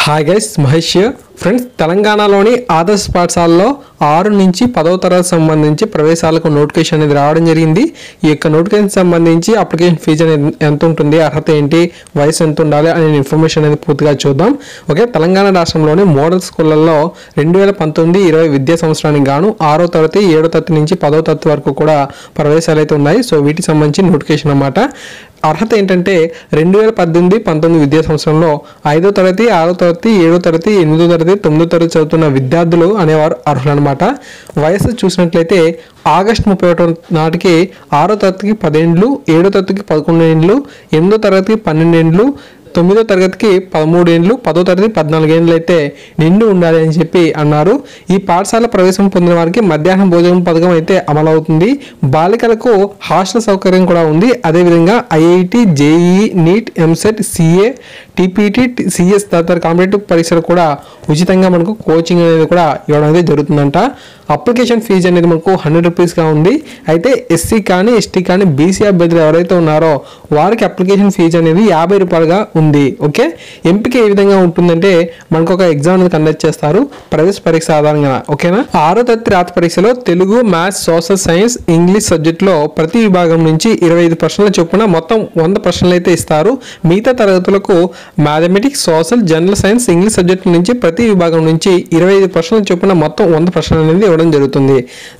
Hi guys, Mahesh friends. తెలంగాణలోని ఆదర్శ పాఠశాలలో 6 నుంచి 10వ తరగతి సంబంధించి ప్రవేశాలకు నోటిఫికేషన్ అనేది రావడం జరిగింది. ఈ యొక్క నోటిఫికేషన్ సంబంధించి అప్లికేషన్ ఫీజు అనేది ఎంత ఉంటుంది, అర్హత ఏంటి, వయసు ఎంత ఉండాలి అనే ఇన్ఫర్మేషన్ అనేది పూర్తిగా చూద్దాం. ఓకే, తెలంగాణ రాష్ట్రంలోని మోడల్ స్కూళ్లలో 2019-20 విద్యా సంవత్సరానికి గాను 6వ తరగతి 7వ తరగతి నుంచి 10వ తరగతి వరకు కూడా ప్రవేశాలు అయితే ఉన్నాయి. సో వీటికి సంబంధించి నోటిఫికేషన్ అన్నమాట. అర్హత ఏంటంటే 2018-19 విద్యా సంవత్సరంలో 5వ తరగతి 6వ తరగతి 7వ తరగతి 8వ తరగతి 9వ తరగతి చదువుతున్న విద్యార్థులు అనేవారు అర్హులు అనమాట. వయసు చూసినట్లయితే ఆగస్టు 31 నాటికి 6వ తరగతికి 10 ఏండ్లు, 7వ తరగతికి 11 ఏండ్లు, 8వ తరగతికి 12 ఏండ్లు, 9వ తరగతికి 13 ఏండ్లు, 10వ తరగతి 14 ఏండ్లు అయితే నిండు ఉండాలి అని చెప్పి అన్నారు. ఈ పాఠశాల ప్రవేశం పొందిన వారికి మధ్యాహ్నం భోజనం పథకం అయితే అమలవుతుంది. బాలికలకు హాస్టల్ సౌకర్యం కూడా ఉంది. అదేవిధంగా IIT, JEE, NEET, EAMCET, CA, TPT, CS తదితర కాంపిటేటివ్ పరీక్షలు కూడా ఉచితంగా మనకు కోచింగ్ అనేది కూడా ఇవ్వడం అనేది జరుగుతుందంట. అప్లికేషన్ ఫీజు అనేది మనకు 100 రూపీస్గా ఉంది. అయితే ఎస్సీ కానీ, ఎస్టీ కానీ, బీసీ అభ్యర్థులు ఎవరైతే ఉన్నారో వారికి అప్లికేషన్ ఫీజు అనేది 50 రూపాయలుగా ఉంది. ఓకే, ఎంపిక ఏ విధంగా ఉంటుందంటే మనకు ఒక ఎగ్జామ్ అనేది కండక్ట్ చేస్తారు ప్రవేశ పరీక్ష ఆధారంగా. ఓకేనా, 6వ తరగతి రాత పరీక్షలో Telugu, maths, social science, English సబ్జెక్టులో ప్రతి విభాగం నుంచి 25 ప్రశ్నల చొప్పున మొత్తం 100 ప్రశ్నలు అయితే ఇస్తారు. మిగతా తరగతులకు mathematics, social, general science, English subject నుంచి ప్రతి విభాగం నుంచి 25 ప్రశ్నల చొప్పున మొత్తం 100 ప్రశ్నలు అనేది ఇవ్వడం జరుగుతుంది.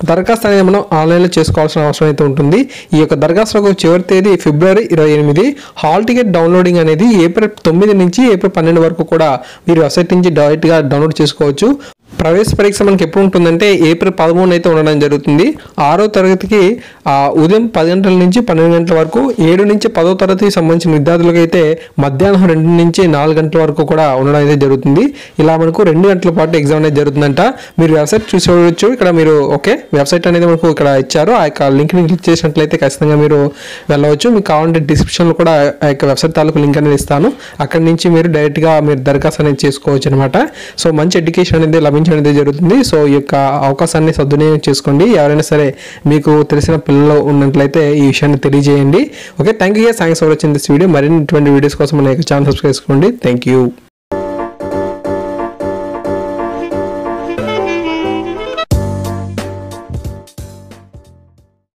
దరఖాస్తు అనేది మనం ఆన్లైన్లో చేసుకోవాల్సిన అవసరం అయితే ఉంటుంది. ఈ యొక్క దరఖాస్తులకు చివరి తేదీ ఫిబ్రవరి 28. హాల్ టికెట్ డౌన్లోడింగ్ అనేది ఏప్రిల్ 9 నుంచి ఏప్రిల్ 12 వరకు కూడా మీరు వెబ్సైట్ నుంచి డైరెక్ట్గా డౌన్లోడ్ చేసుకోవచ్చు. ప్రవేశ పరీక్ష మనకి ఎప్పుడు ఉంటుందంటే ఏప్రిల్ 13 అయితే ఉండడం జరుగుతుంది. 6వ తరగతికి ఉదయం 10 గంటల నుంచి 12 గంటల వరకు, 7 నుంచి 10వ తరగతికి సంబంధించిన విద్యార్థులకు అయితే మధ్యాహ్నం 2 నుంచి 4 గంటల వరకు కూడా ఉండడం అయితే జరుగుతుంది. ఇలా మనకు 2 గంటల పాటు ఎగ్జామ్ అనేది జరుగుతుందంట. మీరు వెబ్సైట్ చూసుకోవచ్చు. ఇక్కడ మీరు ఓకే, వెబ్సైట్ అనేది మనకు ఇక్కడ ఇచ్చారు. ఆ యొక్క లింక్ని క్లిక్ చేసినట్లయితే ఖచ్చితంగా మీరు వెళ్ళవచ్చు. మీకు కావాలంటే డిస్క్రిప్షన్లో కూడా ఆ యొక్క వెబ్సైట్ తాలూకు లింక్ అనేది ఇస్తాను. అక్కడి నుంచి మీరు డైరెక్ట్గా మీరు దరఖాస్తు అనేది చేసుకోవచ్చు అనమాట. సో మంచి ఎడ్యుకేషన్ అనేది అనేది జరుగుతుంది. సో ఈ యొక్క అవకాశాన్ని సద్వినియోగం చేసుకోండి. ఎవరైనా సరే మీకు తెలిసిన పిల్లలు ఉన్నట్లయితే ఈ విషయాన్ని తెలియజేయండి. Okay, thank you. Thanks for watching this video. మరిన్ని ఇటువంటి వీడియోస్ కోసం మన యొక్క ఛానల్ సబ్స్క్రైబ్ చేసుకోండి. Thank you.